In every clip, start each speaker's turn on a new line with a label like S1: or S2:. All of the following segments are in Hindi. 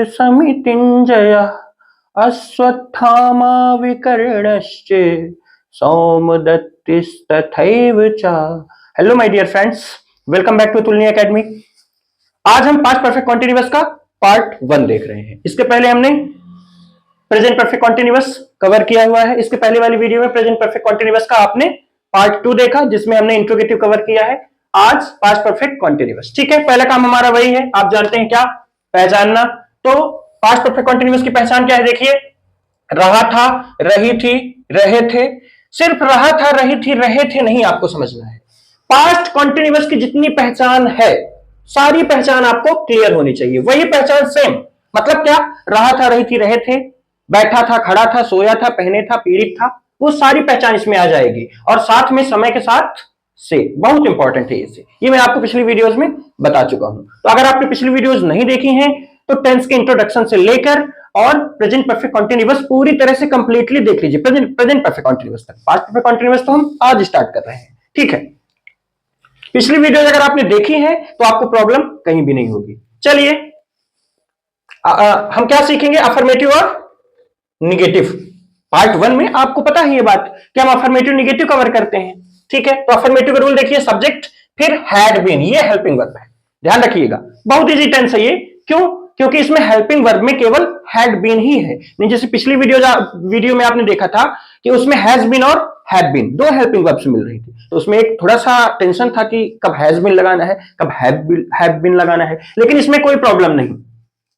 S1: समितिञ्जय अश्वत्थामा विकर्णश्च सौमदत्तिस्तथैव च। Hello my dear friends, welcome back to तुलनीय एकेडमी। आज हम पास्ट परफेक्ट कॉन्टिन्यूअस का पार्ट 1 देख रहे हैं। इसके पहले हमने प्रेजेंट परफेक्ट कॉन्टिन्यूअस कवर किया हुआ है। इसके पहले वाली वीडियो में प्रेजेंट परफेक्ट कॉन्टिन्यूअस का आपने पार्ट 2 देखा, जिसमें हमने इंट्रोगेटिव कवर किया है। आज पास्ट परफेक्ट कॉन्टिन्यूअस। ठीक है, पहला काम हमारा वही है, आप जानते हैं क्या, पहचानना। तो पास्ट परफेक्ट कॉन्टिन्यूअस की पहचान क्या है, देखिए, रहा था, रही थी, रहे थे। सिर्फ रहा था, रही थी, रहे थे नहीं आपको समझना है। पास्ट कॉन्टिन्यूअस की जितनी पहचान है, सारी पहचान आपको क्लियर होनी चाहिए। वही पहचान सेम, मतलब क्या, रहा था, रही थी, रहे थे, बैठा था, खड़ा था, सोया था, पहने था, पीड़ित था, वो सारी पहचान इसमें आ जाएगी। और साथ में समय के साथ से, बहुत इंपॉर्टेंट है ये मैं आपको पिछली वीडियोस में बता चुका हूं। तो अगर आपने पिछली वीडियोस नहीं देखी हैं तो टेंस के इंट्रोडक्शन से लेकर और प्रेजेंट परफेक्ट कॉन्टिन्यूअस पूरी तरह से कंप्लीटली देख लीजिए, प्रेजेंट परफेक्ट कॉन्टिन्यूअस तक। पास्ट परफेक्ट कॉन्टिन्यूअस तो हम आज स्टार्ट कर रहे हैं। ठीक है, पिछली वीडियो अगर आपने देखी है तो आपको प्रॉब्लम कहीं भी नहीं होगी। चलिए हम क्या सीखेंगे, अफर्मेटिव और निगेटिव। पार्ट 1 में आपको पता है ये बात कि हम अफर्मेटिव निगेटिव कवर करते हैं। ठीक है, तो अफर्मेटिव का रूल देखिए, सब्जेक्ट फिर हैड बीन, ये हेल्पिंग वर्ब है, ध्यान रखिएगा। बहुत इजी टेंस है ये। क्यों? क्योंकि इसमें हेल्पिंग वर्ब में केवल हैड बीन ही है। नहीं, जैसे पिछली वीडियो में आपने देखा था कि उसमें हैज बीन और हैड बीन दो हेल्पिंग वर्ब्स मिल रही थी, तो उसमें एक थोड़ा सा टेंशन था कि कब हैज बीन लगाना है, कब हैव बीन लगाना है। लेकिन इसमें कोई प्रॉब्लम नहीं,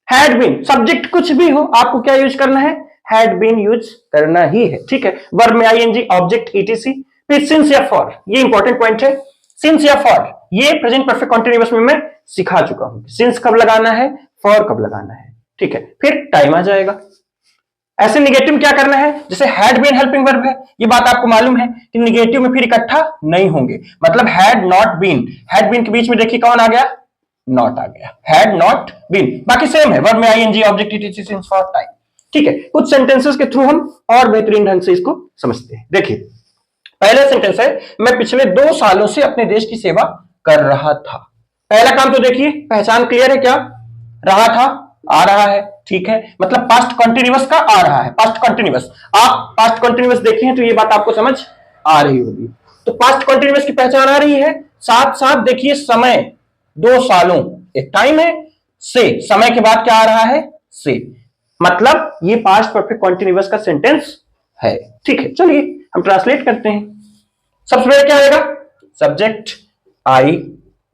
S1: हैड बीन, सब्जेक्ट कुछ भी हो, आपको क्या यूज करना है, हैड बीन यूज करना ही है। ठीक है, वर्ब में आईएनजी, ऑब्जेक्ट ईटीसी, फिर सिंस या फॉर, ये इंपॉर्टेंट पॉइंट है। सिंस या फॉर ये प्रेजेंट परफेक्ट कॉन्टिन्यूअस में मैं सिखा चुका हूं, सिंस कब लगाना है, फॉर कब लगाना है। ठीक है, फिर टाइम आ जाएगा। ऐसे निगेटिव क्या करना है, जैसे हैड बीन हेल्पिंग वर्ब है, ये बात आपको मालूम है कि निगेटिव में फिर इकट्ठा नहीं होंगे। मतलब had not been, had been के बीच में देखिए कौन आ गया, नॉट आ गया, हैड नॉट बीन। बाकी सेम है, वर्ब में ING, object etc, since, for, time. ठीक है, कुछ सेंटेंसेस के थ्रू हम और बेहतरीन ढंग से इसको समझते हैं। देखिए, पहला सेंटेंस है, मैं पिछले 2 सालों से अपने देश की सेवा कर रहा था। पहला काम तो देखिए, पहचान क्लियर है क्या, रहा था, आ रहा है। ठीक है, मतलब पास्ट कॉन्टिन्यूअस का आ रहा है, पास्ट कॉन्टिन्यूअस। आप पास्ट कॉन्टिन्यूअस देखे हैं तो ये बात आपको समझ आ रही होगी। तो पास्ट कॉन्टिन्यूअस की पहचान आ रही है। साथ साथ देखिए समय, 2 सालों, एक टाइम है, से, समय के बाद क्या आ रहा है, से, मतलब ये पास्ट परफेक्ट कॉन्टिन्यूअस का सेंटेंस है। ठीक है, चलिए हम ट्रांसलेट करते हैं। सबसे पहले क्या आएगा, सब्जेक्ट आई,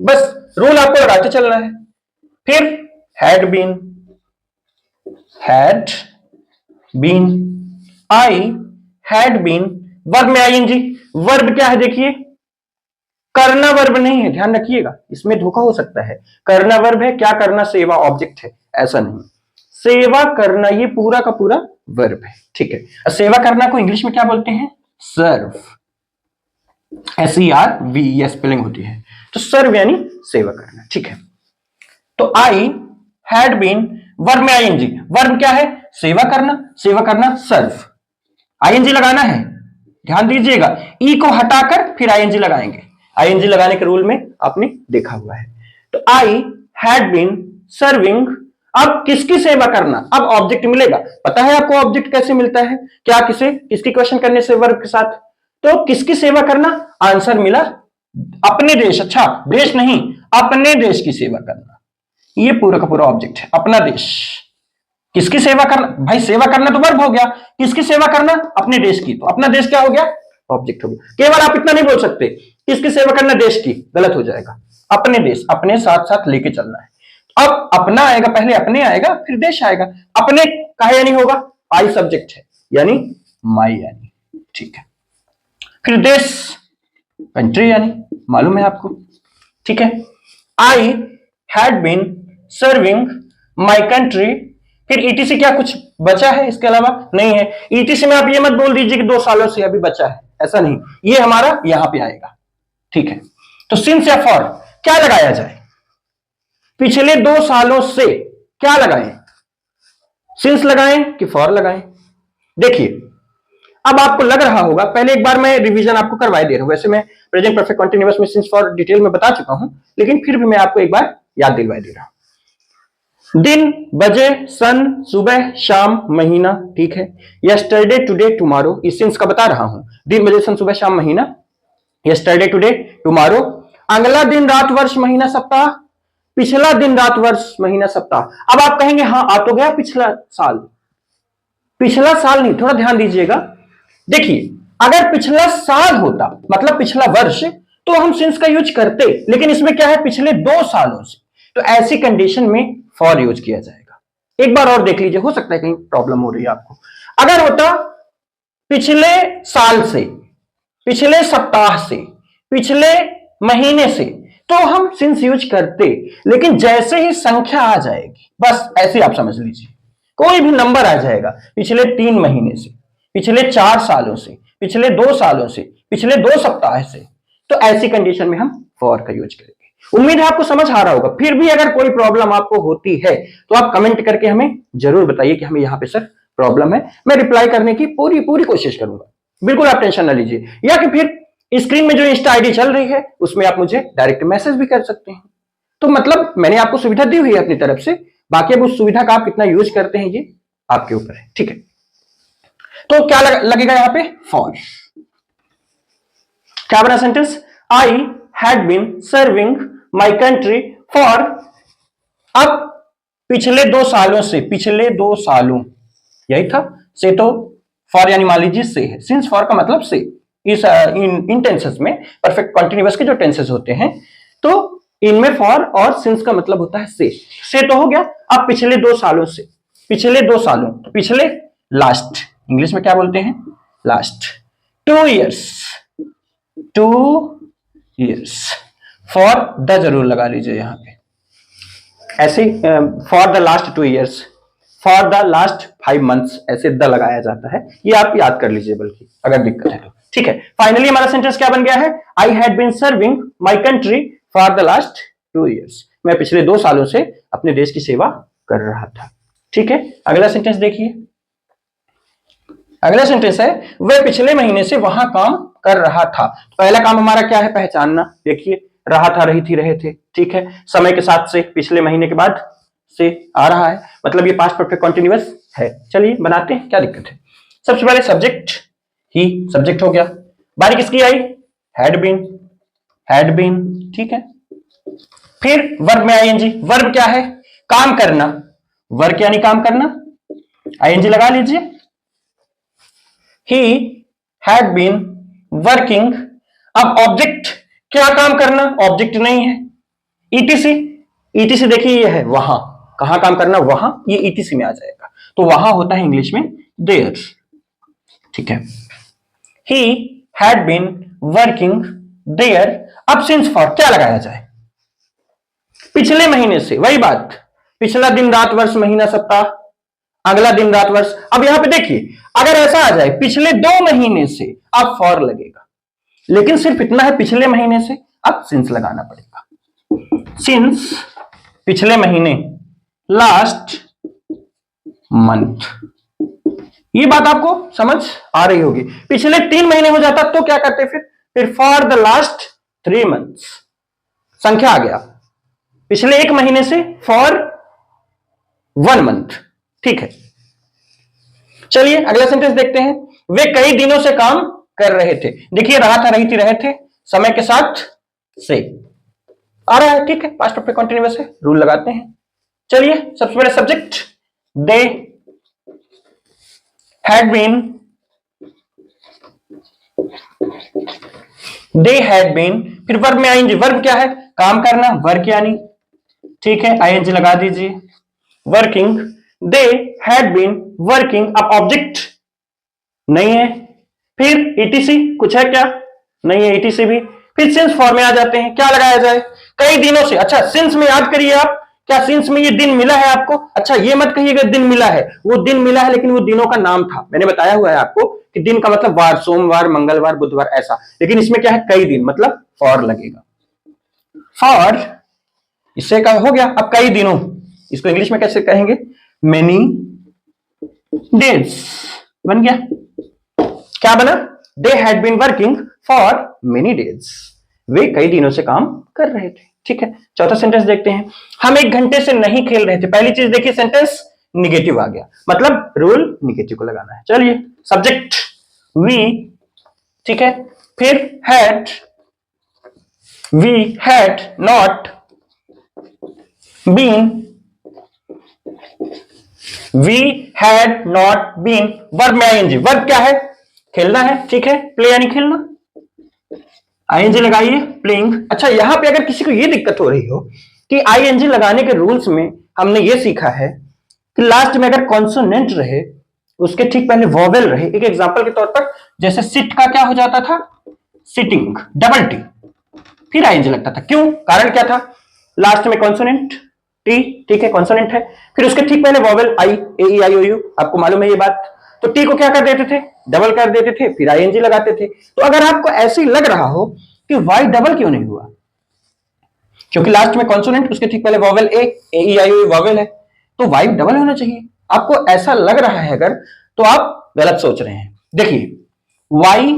S1: बस रूल आपको लगाते चलना है। फिर had been, I had been, verb में आईएनजी। वर्ब क्या है देखिए, करना वर्ब नहीं है, ध्यान रखिएगा, इसमें धोखा हो सकता है। करना वर्ब है, क्या करना, सेवा ऑब्जेक्ट है, ऐसा नहीं। सेवा करना ये पूरा का पूरा वर्ब है। ठीक है, सेवा करना को इंग्लिश में क्या बोलते हैं, सर्व, SERV, ये स्पेलिंग होती है। तो सर्व यानी सेवा करना। ठीक है, तो आई हैड बीन, वर्ब में आईएनजी, वर्ब क्या है, सेवा करना, सेवा करना सर्व, आईएनजी लगाना है, ध्यान दीजिएगा। ई को हटाकर फिर आईएनजी लगाएंगे, आईएनजी लगाने के रूल में आपने देखा हुआ है। तो आई हैड बीन सर्विंग, अब किसकी सेवा करना, अब ऑब्जेक्ट मिलेगा। पता है आपको ऑब्जेक्ट कैसे मिलता है, क्या, किसकी क्वेश्चन करने से, वर्ब के साथ। तो किसकी सेवा करना, आंसर मिला अपने देश, अच्छा देश नहीं, अपने देश की सेवा करना, ये पूरा का पूरा ऑब्जेक्ट है, अपना देश। किसकी सेवा करना, भाई सेवा करना तो वर्ब हो गया, किसकी सेवा करना, अपने देश की, तो अपना देश क्या हो गया, ऑब्जेक्ट हो गया। केवल आप इतना नहीं बोल सकते किसकी सेवा करना, देश की, गलत हो जाएगा। अपने देश, अपने साथ साथ लेके चलना है। अब अपना आएगा, पहले अपने आएगा फिर देश आएगा। अपने कहा यानी होगा, आई सब्जेक्ट है यानी माई यानी। ठीक है, फिर देश, कंट्री यानी, मालूम है आपको। ठीक है, I had been serving my country, फिर ईटीसी, क्या कुछ बचा है इसके अलावा, नहीं है। ईटीसी में आप ये मत बोल दीजिए कि 2 सालों से अभी बचा है, ऐसा नहीं, ये हमारा यहां पे आएगा। ठीक है, तो सिंस या फॉर क्या लगाया जाए, पिछले 2 सालों से क्या लगाएं, सिंस लगाएं कि फॉर लगाएं। देखिए, अब आपको लग रहा होगा, पहले एक बार मैं रिवीजन आपको करवाई दे रहा हूं। वैसे मैं प्रेजेंट परफेक्ट कॉन्टिन्यूअस में सिंस फॉर डिटेल में बता चुका हूं, लेकिन फिर भी मैं आपको एक बार याद दिलवाई दे रहा हूं। दिन, बजे, सन, सुबह, शाम, महीना, ठीक है। यस्टरडे, टुडे, टुमारो, इस सिंस का बता रहा हूं। दिन, बजे, सन, सुबह, शाम, महीना, यस्टरडे, टुडे, टुमारो। अगला दिन, रात, वर्ष, महीना, सप्ताह। पिछला दिन, रात, वर्ष, महीना, सप्ताह। अब आप कहेंगे हाँ आ तो गया पिछला साल। पिछला साल नहीं, थोड़ा ध्यान दीजिएगा। देखिए, अगर पिछला साल होता मतलब पिछला वर्ष, तो हम सिंस का यूज करते, लेकिन इसमें क्या है, पिछले 2 सालों से। तो ऐसी कंडीशन में फॉर यूज किया जाएगा। एक बार और देख लीजिए, हो सकता है कहीं प्रॉब्लम हो रही है आपको। अगर होता पिछले साल से, पिछले सप्ताह से, पिछले महीने से, तो हम सिंस यूज करते, लेकिन जैसे ही संख्या आ जाएगी, बस ऐसे आप समझ लीजिए, कोई भी नंबर आ जाएगा, पिछले 3 महीने से, पिछले 4 सालों से, पिछले 2 सालों से, पिछले 2 सप्ताह से, तो ऐसी कंडीशन में हम फॉर का यूज करेंगे। उम्मीद है आपको समझ आ रहा होगा। फिर भी अगर कोई प्रॉब्लम आपको होती है तो आप कमेंट करके हमें जरूर बताइए कि हमें यहां पे सर प्रॉब्लम है। मैं रिप्लाई करने की पूरी पूरी कोशिश करूंगा, बिल्कुल आप टेंशन ना लीजिए। या कि फिर स्क्रीन में जो इंस्टा आईडी चल रही है उसमें आप मुझे डायरेक्ट मैसेज भी कर सकते हैं। तो मतलब मैंने आपको सुविधा दी हुई है अपनी तरफ से, बाकी अब उस सुविधा का आप कितना यूज करते हैं ये आपके ऊपर है, ठीक है। तो क्या लगेगा यहां पे, फॉर। क्या बना sentence, I had been serving my country for. अब पिछले 2 सालों से, पिछले 2 सालों, यही था। से तो फॉर यानी मान लीजिए से है, सिंस फॉर का मतलब से। इस इन टेंसेस में परफेक्ट कॉन्टिन्यूअस के जो टेंसेस होते हैं, तो इनमें फॉर और सिंस का मतलब होता है से तो हो गया। अब पिछले 2 सालों से, पिछले 2 सालों, तो पिछले लास्ट, इंग्लिश में क्या बोलते हैं, last. 2 years, 2 years. For the जरूर लगा लीजिए यहां पे, ऐसे for the last 2 years, for the last 5 months, ऐसे द लगाया जाता है। ये आप याद कर लीजिए बल्कि, अगर दिक्कत है तो, ठीक है। फाइनली हमारा सेंटेंस क्या बन गया है, I had been serving my country for the last 2 years. मैं पिछले 2 सालों से अपने देश की सेवा कर रहा था, ठीक है। अगला सेंटेंस देखिए, अगला सेंटेंस है वह पिछले महीने से वहां काम कर रहा था। पहला काम हमारा क्या है, पहचानना। देखिए, रहा था, रही थी, रहे थे, ठीक है। समय के साथ से, पिछले महीने के बाद से आ रहा है, मतलब ये पास्ट परफेक्ट कॉन्टिन्यूअस है। चलिए बनाते हैं, क्या दिक्कत है। सबसे पहले सब्जेक्ट, ही सब्जेक्ट हो गया। बारी किसकी आई, हैड बीन, ठीक है। फिर वर्ब में आईएनजी। वर्ब क्या है, काम करना। वर्क यानी काम करना, आईएनजी लगा लीजिए। He had been working। अब ऑब्जेक्ट, क्या काम करना, ऑब्जेक्ट नहीं है, ईटीसी। ईटीसी देखिए ये है वहां, कहां काम करना, वहां, ये ईटीसी में आ जाएगा। तो वहां होता है इंग्लिश में देयर, ठीक है। He had been working there। अब सिंस फॉर क्या लगाया जाए, पिछले महीने से, वही बात, पिछला दिन, रात, वर्ष, महीना, सप्ताह, अगला दिन, रात, वर्ष। अब यहां पे देखिए, अगर ऐसा आ जाए पिछले 2 महीने से, अब फॉर लगेगा, लेकिन सिर्फ इतना है पिछले महीने से, अब सिंस लगाना पड़ेगा। सिंस पिछले महीने, लास्ट मंथ। ये बात आपको समझ आ रही होगी। पिछले 3 महीने हो जाता तो क्या करते, फिर फॉर द लास्ट 3 मंथ्स, संख्या आ गया। पिछले 1 महीने से फॉर 1 मंथ, ठीक है। चलिए अगला सेंटेंस देखते हैं। वे कई दिनों से काम कर रहे थे। देखिए, रहा था, रही थी, रहे थे, समय के साथ से आ रहा है, ठीक है। पास्ट परफेक्ट कंटीन्यूअस है, रूल लगाते हैं। चलिए सबसे पहले सब्जेक्ट, दे हैड बीन। फिर वर्ब में आईएनजी। वर्ब क्या है, काम करना, वर्क यानी, ठीक है, आईएनजी लगा दीजिए। Working, they had been working. अब ऑब्जेक्ट नहीं है, फिर ईटीसी कुछ है क्या, नहीं है ईटीसी भी। फिर सिंस फॉर में आ जाते हैं, क्या लगाया जाए, कई दिनों से। अच्छा, सिंस में याद करिए आप, क्या सिंस में ये दिन मिला है आपको, अच्छा ये मत कहिएगा दिन मिला है, वो दिन मिला है लेकिन वो दिनों का नाम था। मैंने बताया हुआ है आपको कि दिन का मतलब वार, सोमवार, मंगलवार, बुधवार, ऐसा। लेकिन इसमें क्या है, कई दिन, मतलब फॉर लगेगा। फॉर, इससे क्या हो गया, अब कई दिनों, इसको इंग्लिश में कैसे कहेंगे, मेनी डेज बन गया। क्या बना, they had been working for many days. वे कई दिनों से काम कर रहे थे, ठीक है। चौथा सेंटेंस देखते हैं, हम 1 घंटे से नहीं खेल रहे थे। पहली चीज देखिए, सेंटेंस निगेटिव आ गया, मतलब रूल निगेटिव को लगाना है। चलिए, सब्जेक्ट वी, ठीक है, फिर had, we had not been, we had not been, verb में आईएनजी। वर्ब क्या है? खेलना है, ठीक है, प्ले यानी खेलना, आईएनजी लगाइए, प्लेइंग। अच्छा, यहां पे अगर किसी को ये दिक्कत हो रही हो कि आईएनजी लगाने के रूल्स में हमने ये सीखा है कि लास्ट में अगर कॉन्सोनेंट रहे, उसके ठीक पहले वॉवेल रहे। एक एग्जांपल के तौर पर, जैसे सिट का क्या हो जाता था? सिटिंग, डबल टी, फिर आईएनजी लगता था। क्यों? कारण क्या था? लास्ट में कॉन्सोनेंट टी, ठीक है, कॉन्सोनेंट है, फिर उसके ठीक पहले vowel I, A E I O you, आपको मालूम है ये बात। तो टी को क्या कर देते थे? डबल कर देते थे, फिर आईएनजी लगाते थे। तो अगर आपको ऐसे ही लग रहा हो कि वाई डबल क्यों नहीं हुआ, क्योंकि लास्ट में कॉन्सोनेंट, उसके ठीक पहले vowel A E I O U vowel है, तो वाई डबल होना चाहिए। आपको ऐसा लग रहा है अगर, तो आप गलत सोच रहे हैं। देखिए, वाई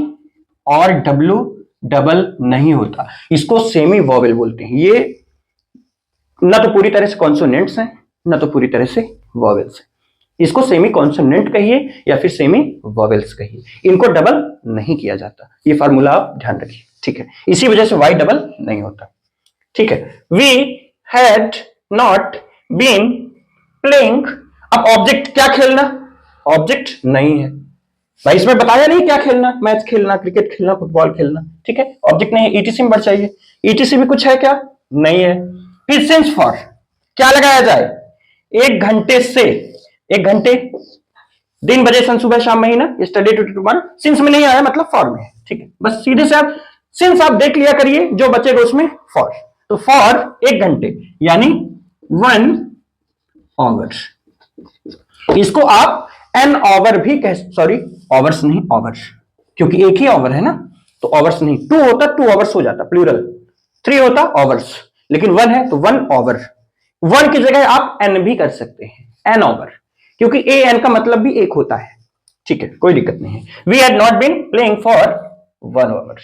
S1: और डब्ल्यू डबल नहीं होता, इसको सेमी वॉवेल बोलते हैं। ये ना तो पूरी तरह से कॉन्सोनेंट्स हैं, ना तो पूरी तरह से वॉवेल्स हैं। इसको सेमी कॉन्सोनेंट कहिए या फिर सेमी वॉवेल्स कहिए, इनको डबल नहीं किया जाता। ये फार्मूला आप ध्यान रखिए, ठीक है। इसी वजह से वाई डबल नहीं होता, ठीक है। We had not been playing. अब ऑब्जेक्ट क्या खेलना? ऑब्जेक्ट नहीं है भाई, इसमें बताया नहीं क्या खेलना, मैच खेलना, क्रिकेट खेलना, फुटबॉल खेलना, ठीक है। ऑब्जेक्ट नहीं है, ईटीसी में बढ़ चाहिए। ईटीसी भी कुछ है क्या? नहीं है। फिर सिंस फॉर क्या लगाया जाए? 1 घंटे से, 1 घंटे, दिन, बजे, सन, सुबह, शाम, महीना, study two two one. Since में नहीं आया मतलब फॉर में है, ठीक है। बस सीधे से आप सिंस आप देख लिया करिए, जो बचेगा उसमें फॉर। तो फॉर 1 घंटे यानी 1 आवर। इसको आप एन आवर भी कह, सॉरी आवर्स नहीं, आवर्स, क्योंकि एक ही आवर है ना, तो आवर्स नहीं। 2 होता 2 आवर्स हो जाता प्लूरल, 3 होता आवर्स, लेकिन 1 है तो 1 आवर। 1 की जगह आप एन भी कर सकते हैं, एन आवर, क्योंकि ए एन का मतलब भी एक होता है, ठीक है, कोई दिक्कत नहीं है। We had not been playing for 1 hour.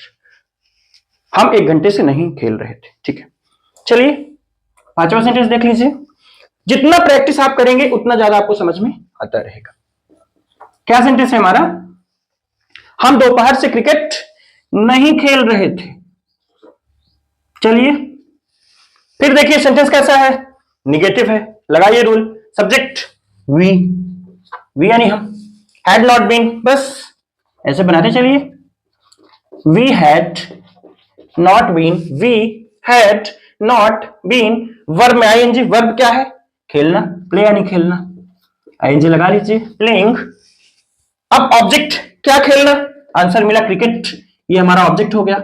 S1: हम 1 घंटे से नहीं खेल रहे थे, ठीक है। चलिए, 5वां सेंटेंस देख लीजिए। जितना प्रैक्टिस आप करेंगे उतना ज्यादा आपको समझ में आता रहेगा। क्या सेंटेंस है हमारा? हम दोपहर से क्रिकेट नहीं खेल रहे थे। चलिए, फिर देखिए सेंटेंस कैसा है? निगेटिव है, लगाइए रूल। सब्जेक्ट वी, वी यानी हम, हैड नॉट बीन, बस ऐसे बनाते चलिए। We had not been, we had not been, verb में आईएनजी। वर्ब क्या है? खेलना, प्ले यानी खेलना, आईएनजी लगा लीजिए, प्लेइंग। अब ऑब्जेक्ट क्या खेलना? आंसर मिला क्रिकेट, ये हमारा ऑब्जेक्ट हो गया।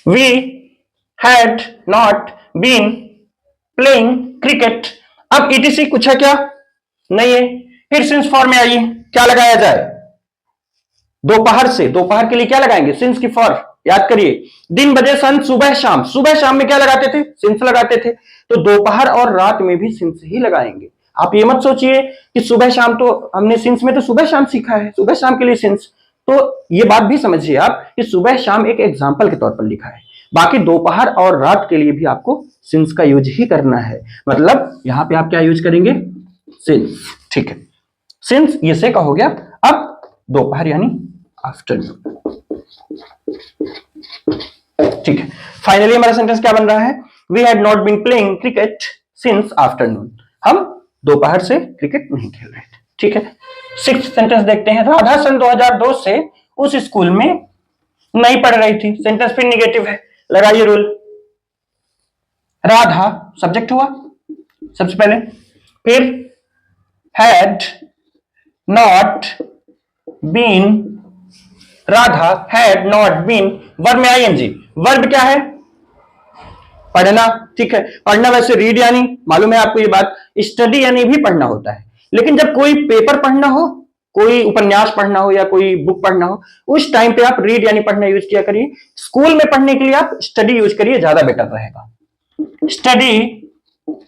S1: We had not been playing cricket. अब ईटीसी कुछ है क्या? नहीं है। फिर सिंस फॉर में आइए, क्या लगाया जाए? दोपहर से, दोपहर के लिए क्या लगाएंगे? सिंस की फॉर, याद करिए। दिन, बजे, सन, सुबह, शाम, सुबह शाम में क्या लगाते थे? सिंस लगाते थे। तो दोपहर और रात में भी सिंस ही लगाएंगे। आप ये मत सोचिए कि सुबह शाम, तो हमने सिंस में तो सुबह शाम सीखा है, सुबह शाम के लिए सिंस। तो ये बात भी समझिए आप कि सुबह शाम एक एग्जाम्पल के तौर पर लिखा है, बाकी दोपहर और रात के लिए भी आपको सिंस का यूज ही करना है। मतलब यहां पे आप क्या यूज करेंगे? सिंस, ठीक है। सिंस ये से का हो गया। अब दोपहर यानी आफ्टरनून, ठीक है। फाइनली हमारा सेंटेंस क्या बन रहा है? We had not been playing cricket since afternoon. हम दोपहर से क्रिकेट नहीं खेल रहे थे, ठीक है। 6th सेंटेंस देखते हैं। राधा सन 2002 से उस स्कूल में नहीं पढ़ रही थी। सेंटेंस फिर निगेटिव है, लगाइए रूल। राधा सब्जेक्ट हुआ सबसे पहले, फिर had not been, Radha had not been, verb में आईएनजी। वर्ब क्या है? पढ़ना, ठीक है। पढ़ना वैसे रीड यानी, मालूम है आपको ये बात, स्टडी यानी भी पढ़ना होता है, लेकिन जब कोई पेपर पढ़ना हो, कोई उपन्यास पढ़ना हो या कोई बुक पढ़ना हो, उस टाइम पे आप रीड यानी पढ़ना यूज किया करिए। स्कूल में पढ़ने के लिए आप स्टडी यूज करिए, ज्यादा बेटर रहेगा। स्टडी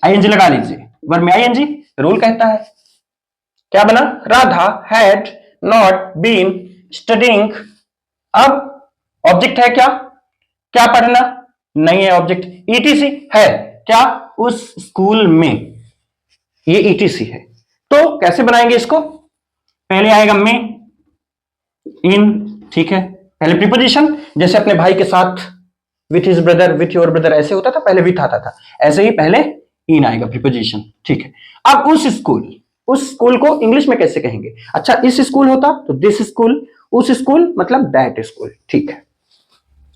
S1: आईएनजी लगा लीजिए, वर्ब में आईएनजी, रूल कहता है। क्या बना? Radha had not been studying. अब ऑब्जेक्ट है क्या? क्या पढ़ना? नहीं है ऑब्जेक्ट, ईटीसी है क्या उस स्कूल में, ये ईटीसी है। तो कैसे बनाएंगे इसको, पहले आएगा में, इन, ठीक है, पहले प्रीपोजिशन, जैसे अपने भाई के साथ, with his brother, with your brother ऐसे होता था, पहले विथ आता था, ऐसे ही पहले इन आएगा प्रीपोजिशन, ठीक है। अब उस स्कूल को इंग्लिश में कैसे कहेंगे, अच्छा इस स्कूल होता तो दिस स्कूल, उस स्कूल मतलब दैट स्कूल, ठीक है,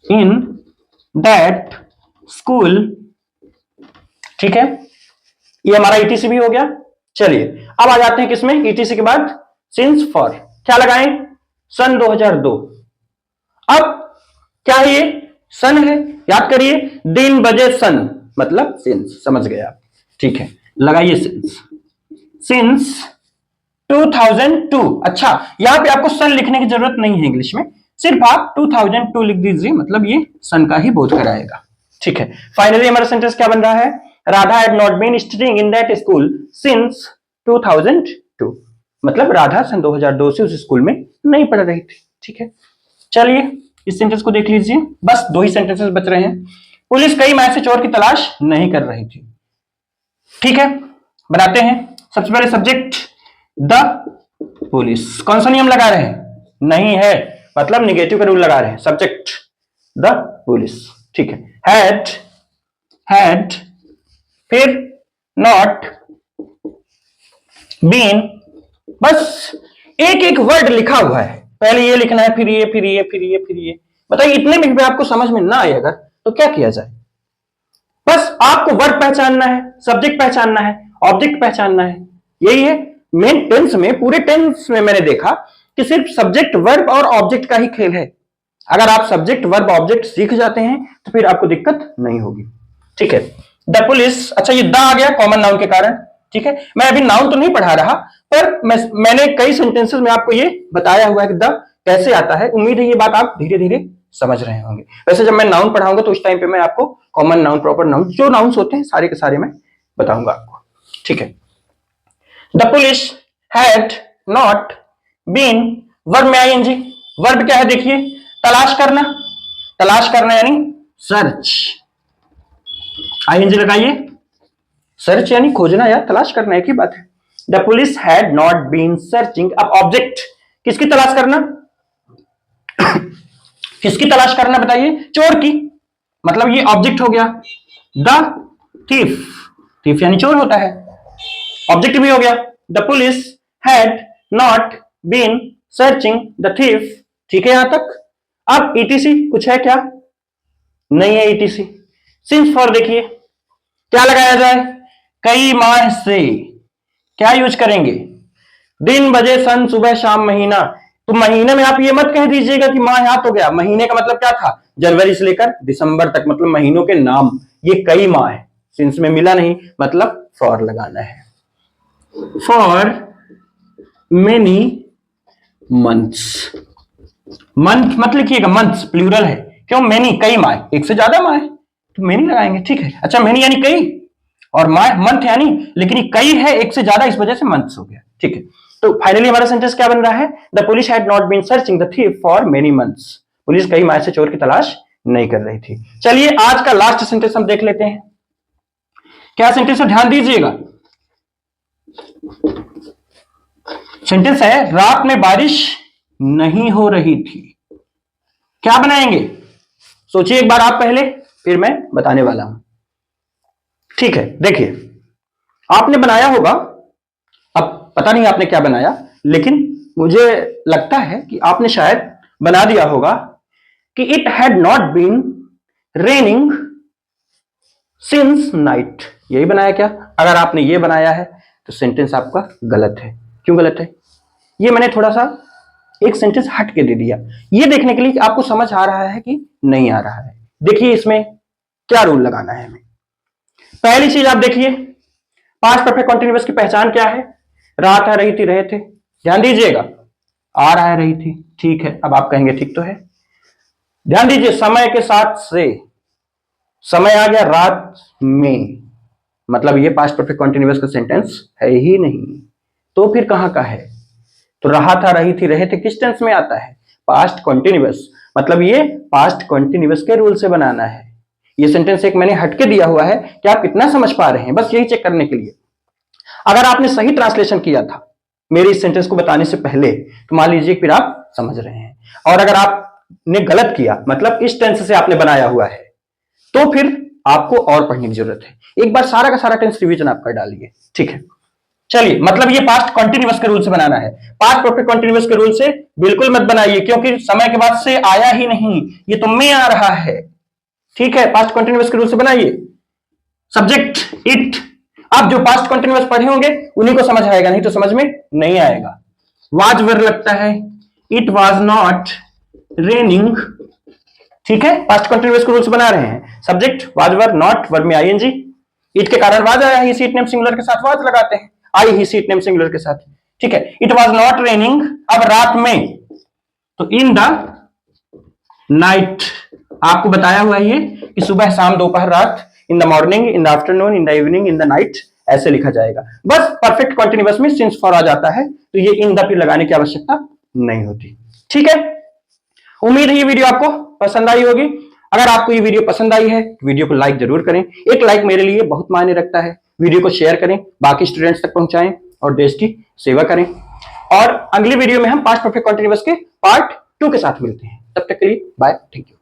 S1: इन दैट स्कूल, ठीक है, ये हमारा ईटीसी भी हो गया। चलिए अब आ जाते हैं किसमें, ईटीसी के बाद सिंस फॉर, क्या लगाएं, सन 2002। अब क्या है, ये सन है, याद करिए, दिन बजे सन मतलब सिंस, समझ गए आप, ठीक है, लगाइए सिंस 2002। अच्छा यहां पे आपको सन लिखने की जरूरत नहीं है इंग्लिश में, सिर्फ आप 2002 लिख दीजिए, मतलब ये सन का ही बोध कराएगा, ठीक है। फाइनली हमारा सेंटेंस क्या बन रहा है, Radha had not been studying in that school since 2002, मतलब राधा सन 2002 से उस स्कूल में नहीं पढ़ रही थी, ठीक है। चलिए इस सेंटेंस को देख लीजिए, बस 2 ही सेंटेंसेस बच रहे हैं। पुलिस कई माह से चोर की तलाश नहीं कर रही थी, ठीक है, बनाते हैं। सबसे पहले सब्जेक्ट द पुलिस, कौन सा नियम लगा रहे हैं, नहीं है, मतलब निगेटिव का रूल लगा रहे हैं, सब्जेक्ट द पुलिस, ठीक है, हैड फिर नॉट बीन, बस एक एक वर्ड लिखा हुआ है, पहले ये लिखना है, फिर ये, फिर ये, फिर ये, फिर ये, बताइए इतने में भी आपको समझ में ना आए अगर, तो क्या किया जाए, बस आपको वर्ड पहचानना है, सब्जेक्ट पहचानना है, ऑब्जेक्ट पहचानना है, यही है मेन टेंस में। पूरे टेंस में मैंने देखा कि सिर्फ सब्जेक्ट वर्ब और ऑब्जेक्ट का ही खेल है, अगर आप सब्जेक्ट वर्ब ऑब्जेक्ट सीख जाते हैं तो फिर आपको दिक्कत नहीं होगी, ठीक है। द पुलिस, अच्छा ये द आ गया कॉमन नाउन के कारण, ठीक है, मैं अभी नाउन तो नहीं पढ़ा रहा, पर मैंने कई सेंटेंसेस में आपको ये बताया हुआ है कि द कैसे आता है, उम्मीद है ये बात आप धीरे धीरे समझ रहे होंगे। वैसे जब मैं नाउन पढ़ाऊंगा तो उस टाइम पे मैं आपको कॉमन नाउन, प्रॉपर नाउन, जो नाउन्स होते हैं सारे के सारे मैं बताऊंगा आपको, ठीक है। The police had not been, verb में आईएनजी, वर्ब क्या है देखिए, तलाश करना, तलाश करना यानी सर्च, आईएनजी लगाइए, सर्च यानी खोजना या तलाश करना एक ही बात है। The police had not been searching, अब ऑब्जेक्ट, किसकी तलाश करना किसकी तलाश करना बताइए, चोर की, मतलब ये ऑब्जेक्ट हो गया। द थीफ, थीफ यानी चोर होता है, ऑब्जेक्ट भी हो गया। The police had not been searching the thief, ठीक है यहां तक। अब ईटीसी कुछ है क्या, नहीं है ईटीसी। सिंस फॉर देखिए क्या लगाया जाए, कई माह से, क्या यूज करेंगे, दिन बजे सन सुबह शाम महीना, तो महीने में आप ये मत कह दीजिएगा कि माह याद हो गया, महीने का मतलब क्या था, जनवरी से लेकर दिसंबर तक, मतलब महीनों के नाम, ये कई माह है, सिंस में मिला नहीं, मतलब फॉर लगाना है, फॉर मेनी मंथ्स, मंथ मत लिखिएगा, मंथ्स प्लूरल है, क्यों, मेनी कई माह, एक से ज्यादा माह है तो मेनी लगाएंगे, ठीक है। अच्छा मेनी यानी कई और माह मंथ यानी, लेकिन ये कई है एक से ज्यादा, इस वजह से मंथ्स हो गया, ठीक है। तो फाइनली हमारा सेंटेंस क्या बन रहा है, the police had not been searching the thief for many months, police कई माह से चोर की तलाश नहीं कर रही थी। चलिए आज का लास्ट सेंटेंस हम देख लेते हैं, क्या सेंटेंस है ध्यान दीजिएगा, सेंटेंस है रात में बारिश नहीं हो रही थी, क्या बनाएंगे, सोचिए एक बार आप पहले, फिर मैं बताने वाला हूं, ठीक है। देखिए आपने बनाया होगा, अब पता नहीं आपने क्या बनाया, लेकिन मुझे लगता है कि आपने शायद बना दिया होगा कि it had not been raining since night, यही बनाया क्या, अगर आपने ये बनाया है तो सेंटेंस आपका गलत है, क्यों गलत है, ये मैंने थोड़ा सा एक सेंटेंस हट के दे दिया, ये देखने के लिए कि आपको समझ आ रहा है कि नहीं आ रहा है। देखिए इसमें क्या रूल लगाना है हमें, पहली चीज आप देखिए, पास्ट परफेक्ट कंटीन्यूअस की पहचान क्या है, रात आ रही थी, रहे थे, ध्यान दीजिएगा, आ रहा है रही थी, ठीक है, अब आप कहेंगे ठीक तो है, ध्यान दीजिए समय के साथ से, समय आ गया रात में, मतलब ये पास्ट परफेक्ट कंटीन्यूअस का सेंटेंस है ही नहीं, तो फिर कहां का है, तो रहा था, रही थी, रहे थे किस टेंस में आता है, पास्ट कंटीन्यूअस, मतलब ये पास्ट कंटीन्यूअस के रूल से बनाना है, ये सेंटेंस एक मैंने हटके दिया हुआ है कि आप कितना समझ पा रहे हैं, बस यही चेक करने के लिए। अगर आपने सही ट्रांसलेशन किया था मेरे इस सेंटेंस को बताने से पहले तो मान लीजिए फिर आप समझ रहे हैं, और अगर आपने गलत किया मतलब इस टेंस से आपने बनाया हुआ है तो फिर आपको और पढ़ने की जरूरत है। एक बार सारा का सारा टेंस रिवीजन आप कर डालिए, ठीक है। चलिए, मतलब ये पास्ट कॉन्टिन्यूअस के रूल से बनाना है। पास्ट परफेक्ट कॉन्टिन्यूअस के रूल से बिल्कुल मत बनाइए, क्योंकि समय के बाद से आया ही नहीं, ये तो में आ रहा है, ठीक है। पास्ट कॉन्टिन्यूअस के रूल से बनाइए। सब्जेक्ट इट, आप जो पास्ट कॉन्टिन्यूअस पढ़े होंगे उन्हीं को समझ आएगा, नहीं तो समझ में नहीं आएगा। वाज वर लगता है, इट वाज नॉट रेनिंग, ठीक है। पास्ट कॉन्टिन्यूअस के रूल से बना रहे हैं। Subject was were not, verb में आईएनजी, इट के कारण वाज आया, ही सी इट नेम सिंगुलर के साथ वाज लगाते हैं, आई ही सी इट नेम सिंगुलर के साथ, ठीक है। इट वाज नॉट रेनिंग, अब रात में, तो इन द नाइट, आपको बताया हुआ है ये कि सुबह शाम दोपहर रात, in the morning, in the afternoon, in the evening, in the night, ऐसे लिखा जाएगा। बस परफेक्ट कॉन्टिन्यूअस में सिंस फॉर आ जाता है, तो ये इन द फिर लगाने की आवश्यकता नहीं होती, ठीक है। उम्मीद है ये वीडियो आपको पसंद आई होगी। अगर आपको ये वीडियो पसंद आई है तो वीडियो को लाइक जरूर करें, एक लाइक मेरे लिए बहुत मायने रखता है। वीडियो को शेयर करें, बाकी स्टूडेंट्स तक पहुंचाएं और देश की सेवा करें। और अगली वीडियो में हम पास्ट परफेक्ट कॉन्टिन्यूअस के पार्ट 2 के साथ मिलते हैं। तब तक के लिए बाय, थैंक यू।